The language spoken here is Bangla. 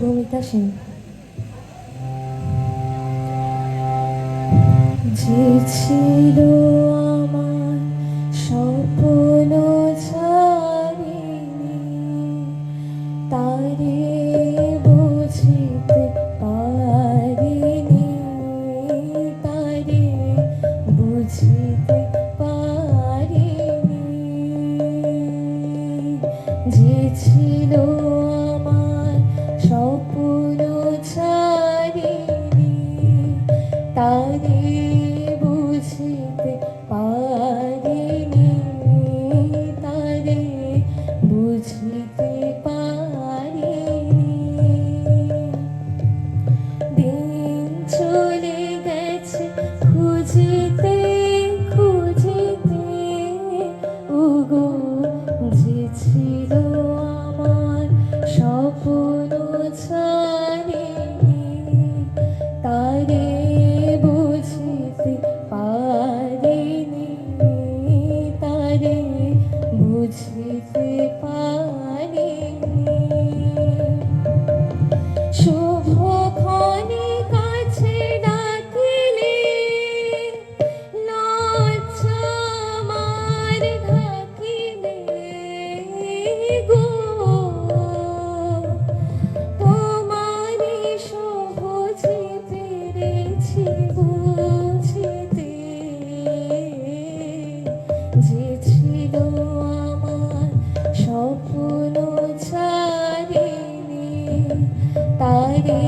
ভূমিকা সেন। যে ছিল আমার স্বপ্ন ছাড়িনি, তারে বুঝিতে পারিনি, তারে বুঝিতে পারিনি। যে ছিল আমার স্বপ্ন ছাড়িনি, তারে বুঝিতে পারিনি, তারে বুঝিতে পারিনি। দিন চলে গেছে খুঁজিতে খুঁজিতে, ওগো যে ছিল আমার স্বপ্ন ছাড়িনি, তারে বুঝিতে পারিনি, তারে বুঝিতে পারিনি। শুভক্ষণে কাছে ডাকিলে লজ্জা আমার ঢাকিলে গো, তোমারে সহজে পেরেছি বুঝিতে। যে ছিল আমার স্বপ্ন ছাড়িনি, তারে